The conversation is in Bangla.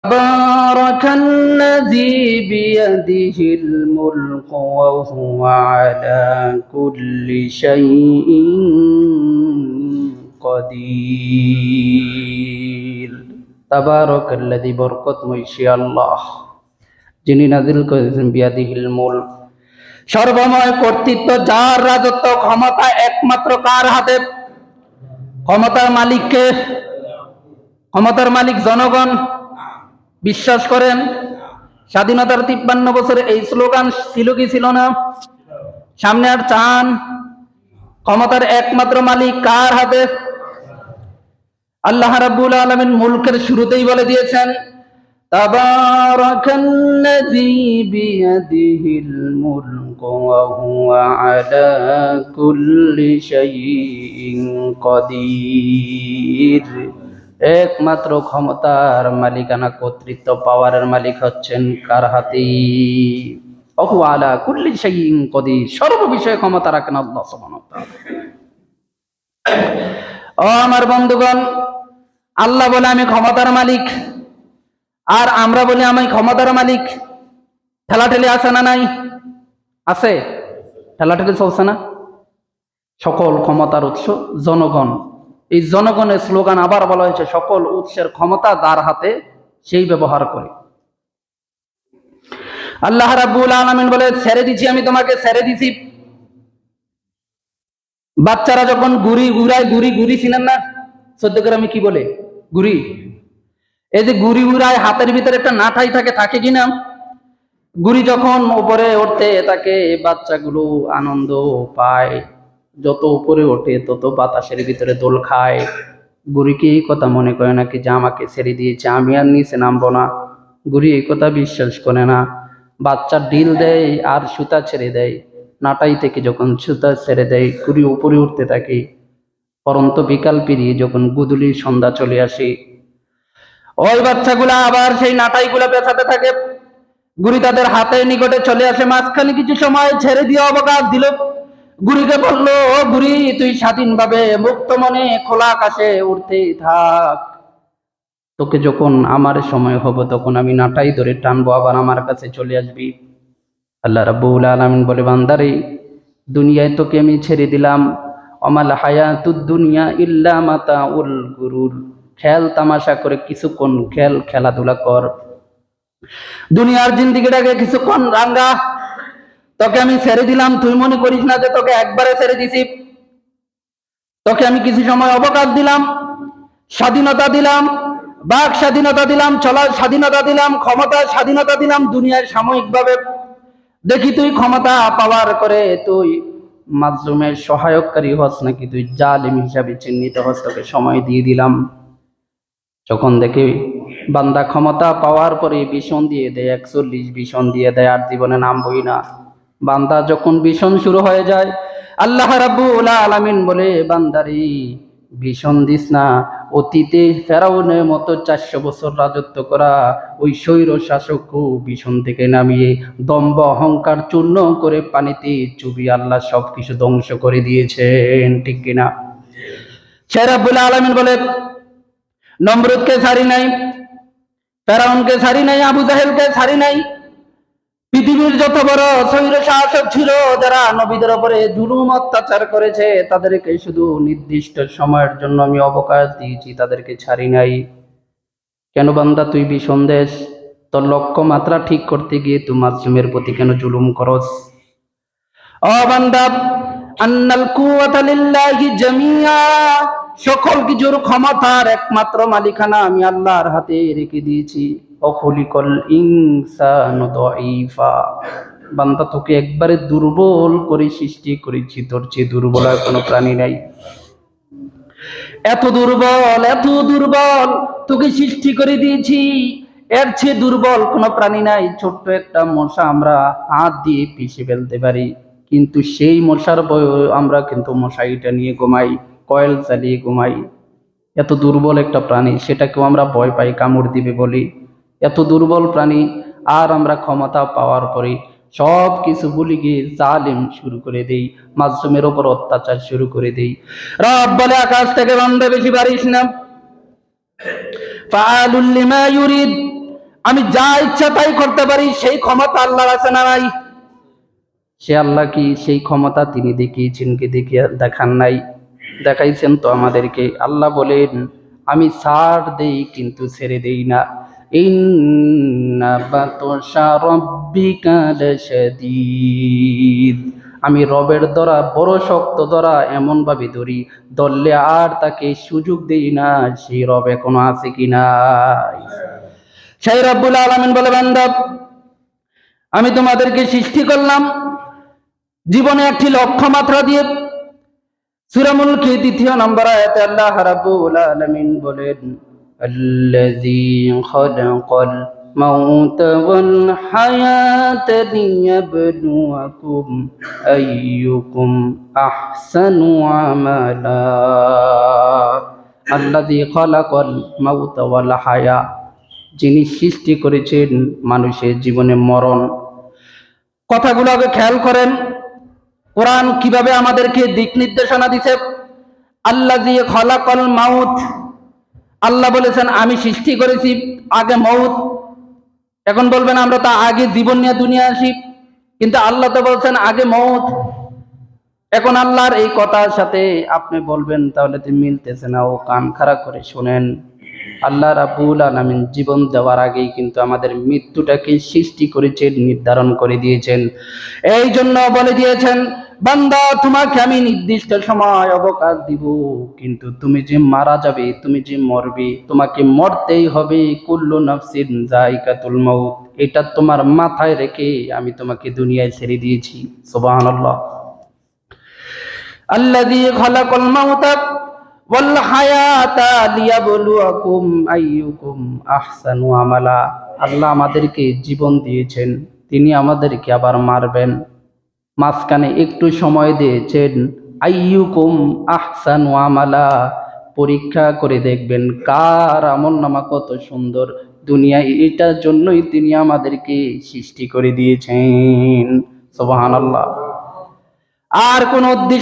تبارك الذي بيده الملك وهو على كل شيء قدير تبارك الذي বরকতময় সে আল্লাহ যিনি নাযিল করেছেন বিয়াদিহিল মুলক সর্বময় কর্তৃত্ব যার রাজত্ব ক্ষমতা একমাত্র কার হাতে ক্ষমতার মালিককে ক্ষমতার মালিক জনগণ বিশ্বাস করেন স্বাধীনতার 53 বছরে এই স্লোগান ছিল কি ছিল না সামনে আর চান ক্ষমতার একমাত্র মালিক কার হাতে আল্লাহ রাব্বুল আলামিন মুলকের শুরুতেই বলে দিয়েছেন তাবারাকাল্লাযী বিয়াদিহিল মুলকু ওয়া হুয়া আলা কুল্লি শাইইন কাদির একমাত্র ক্ষমতার মালিকানা কর্তৃত্ব পাওয়ারের মালিক হচ্ছেন কার হাতে ওয়া হুয়া আলা কুল্লি শাইইন কাদির সর্ব বিষয়ে ক্ষমতা রাখেন আল্লাহ সুবহানাহু ওয়া তাআলা ও আমার বন্ধুগণ আল্লাহ বলে আমি ক্ষমতার মালিক আর আমরা বলি আমি ক্ষমতার মালিক ঠেলাঠেলি আছে না নাই আছে ঠেলাঠেলি চলছে না সকল ক্ষমতার উৎস জনগণ এই জনগণের স্লোগান আবার বলা হয়েছে সকল উৎসের ক্ষমতা যার হাতে সেই ব্যবহার করে আল্লাহ রাব্বুল আলামিন বলে ছেড়ে দিছি আমি তোমাকে ছেড়ে দিছি বাচ্চারা যখন গুড়ি গুড়ায় গুড়ি ছিলেন না 14 গ্রামে কি বলে গুড়ি এই যে গুড়ি গুড়ায় হাতের ভিতরে একটা নাঠাই থাকে কিনা গুড়ি যখন উপরে উঠতে থাকে বাচ্চাগুলো আনন্দ পায় যত উপরে ওঠে তত বাতাসের ভিতরে দোল খায় গুড়িকে এই কথা মনে করে নাকি যে আমাকে ছেড়ে দিয়েছে আমি আর নিচে নামবো না গুড়ি এই কথা বিশ্বাস করে না বাচ্চা ডিল দেয় আর সুতা ছেড়ে দেয় নাটাই থেকে যখন সুতা ছেড়ে দেয় গুড়ি উপরে উঠতে থাকে পরন্ত বিকাল পেরিয়ে যখন গুদুলি সন্ধ্যা চলে আসে ওই বাচ্চাগুলা আবার সেই নাটাইগুলা পেছাতে থাকে গুড়ি তাদের হাতের নিকটে চলে আসে মাঝখানে কিছু সময় ছেড়ে দিয়ে অবকাশ দিল গুড়িকে বললো ও গুড়ি তুই স্বাধীনভাবে মুক্ত মনে খোলা আকাশে উড়তে থাক তোকে যখন আমার সময় হবে তখন আমি নাটাই ধরে টানবো আবার আমার কাছে চলে আসবি আল্লাহ রাব্বুল আলামিন বলে বান্দারে দুনিয়ায় তোকে আমি ছেড়ে দিলাম আমাল হায়াতুদ দুনিয়া ইল্লা মাতাউল গুরুর খেল তামাশা করে কিছুক্ষণ খেলাধুলা কর দুনিয়ার জিন্দেগিটাকে কিছুক্ষণ রাঙ্গা তোকে আমি ছেড়ে দিলাম তুই মনে করিস না যে তোকে একবারে ছেড়ে দিছি তোকে আমি কিছু সময় অবকাশ দিলাম স্বাধীনতা দিলাম বাক স্বাধীনতা দিলাম চলার স্বাধীনতা দিলাম ক্ষমতার স্বাধীনতা দিলাম দুনিয়ার সাময়িকভাবে দেখি তুই ক্ষমতা পাওয়ার করে তুই মাজলুমের সহায়ককারী হস নাকি তুই জালিম হিসাবে চিহ্নিত হস তোকে সময় দিয়ে দিলাম যখন দেখি বান্দা ক্ষমতা পাওয়ার পরে ভীষণ দিয়ে দেয় 41 ভীষণ দিয়ে দেয় আর জীবনে নামবই না বান্দা যখন ভীষণ শুরু হয়ে যায় আল্লাহ রাব্বুল আলামিন বলে বান্দারি ভীষণ দিস না অতীতে ফেরাউনের মতো 400 বছর রাজত্ব করা ওই স্বৈর শাসকও ভীষণ থেকে নামিয়ে দম্ভ অহংকার চূর্ণ করে পানিতে চুবিয়ে আল্লাহ সবকিছু ধ্বংস করে দিয়েছেন ঠিক কিনা সে রাব্বুল আলামিন বলে নমরুদকে ছাড়ি নাই ফেরাউনকে ছাড়ি নাই আবু জাহেলকে ছাড়ি নাই পৃথিবীর যত বড় স্বৈর শাসক ছিল যারা নবীদের উপরে জুলুম অত্যাচার করেছে তাদেরকে শুধু নির্দিষ্ট সময়ের জন্য আমি অবকাশ দিয়েছি তাদেরকে ছাড়ি নাই কেন বান্দা তুই বিসন্দেশ তোর লক্ষ্য মাত্রা ঠিক করতে গিয়ে তুই মাসুমের প্রতি কেন জুলুম করস ও বান্দা আন্নাল কুওয়াতা লিল্লাহি জামিআ সকল কিছুর ক্ষমতার একমাত্র মালিকানা আমি আল্লাহর হাতে রেখে দিয়েছি অখলিকল ইনসানু দাঈফা বান্দা তোকে একবারে দুর্বল করে সৃষ্টি করেছি তোর চেয়ে দুর্বল আর কোনো প্রাণী নাই এত দুর্বল তোকে সৃষ্টি করে দিয়েছি এর চেয়ে দুর্বল কোনো প্রাণী নাই ছোট্ট একটা মশা আমরা হাত দিয়ে পিষে ফেলতে পারি কিন্তু সেই মশার ভয়ে আমরা কিন্তু মশারিটা নিয়ে ঘুমাই কয়েল চালিয়ে ঘুমাই এত দুর্বল একটা প্রাণী সেটাকেও আমরা ভয় পাই কামড় দিবে বলি এত দুর্বল প্রাণী আর আমরা ক্ষমতা পাওয়ার পরে সব কিছু ভুলে গিয়ে জালিম শুরু করে দেই মাসুমের উপর অত্যাচার শুরু করে দেই রব বলে আকাশ থেকে বান্দা বেশি বারিশ না ফাআলুল লিমা ইউরিদ আমি যা ইচ্ছা তাই করতে পারি, সেই ক্ষমতা আল্লাহর আছে না নাই? সে আল্লাহ কি সেই ক্ষমতা তিনি দেখিয়েছেন কি দেখান নাই? দেখাইছেন তো আমাদেরকে। আল্লাহ বলেন, আমি ছাড় দেই কিন্তু ছেড়ে দেই না। ইন্না বাতশা রাব্বিকা লাশাদীদ। আমি রবের ধরা বড় শক্ত ধরা, এমন ভাবে ধরি ধরলে আর তাকে সুযোগ দেই না। সেই রব এখনো আছে কিনা? সেই রব্বুল আলামিন বলে, বান্দা আমি তোমাদেরকে সৃষ্টি করলাম জীবনে একটি লক্ষ্যমাত্রা দিয়ে। সূরা মুলকে 2 নম্বর আয়াতে আল্লাহ রাব্বুল আলামিন বলেন, আল্লাযী খালাকাল মাউতা ওয়াল হায়াতা লিয়াবলুয়াকুম আইয়ুকুম আহসানু আমালা। আল্লাযী খালাকাল মাউতা ওয়াল হায়া, যিনি সৃষ্টি করেছেন মানুষের জীবনে মরণ। কথাগুলো আগে খেয়াল করেন, কোরআন কিভাবে আমাদেরকে দিক নির্দেশনা দিছে। আল্লাযী খালাকাল মাউত, আল্লাহ বলেছেন আমি সৃষ্টি করেছি আগে মউত। এখন বলবেন আমরা তা আগে জীবন নিয়ে দুনিয়া আসি, কিন্তু আল্লাহ তো বলছেন আগে মউত। এখন আল্লাহর এই কথার সাথে আপনি বলবেন তাহলে তো মিলতেছে না। ও কান খাড়া করে শুনেন, আল্লাহ রাব্বুল আলামিন জীবন দেওয়ার আগেই কিন্তু আমাদের মৃত্যুটাকে সৃষ্টি করেছেন, নির্ধারণ করে দিয়েছেন। এই জন্য বলে দিয়েছেন, বান্দা তোমাকে আমি নির্দিষ্ট সময় অবকাশ দিব, কিন্তু তুমি যে মারা যাবে, তুমি যে মরবে, তোমাকে মরতেই হবে। কুল্লু নাফসিন যায়িকাতুল মাউত, এটা তোমার মাথায় রেখে আমি তোমাকে দুনিয়ায় ছেড়ে দিয়েছি। সুবহানাল্লাহ। আল্লাযী খালাকাল মাউতা ওয়াল হায়াতা লিয়াবলুয়াকুম আইয়ুকুম আহসানু আমালা। আল্লাহ আমাদেরকে জীবন দিয়েছেন, তিনি আমাদেরকে আবার মারবেন। মাঝখানে একটু সময় দিয়েছেন, আইয়ুকুম আহসানু আমালা, পরীক্ষা করে দেখবেন কার আমলনামা কত সুন্দর। দুনিয়ায় এটার জন্যই তিনি আমাদেরকে সৃষ্টি করে দিয়েছেন। সুবহানাল্লাহ। আর কোন উদ্দেশ্য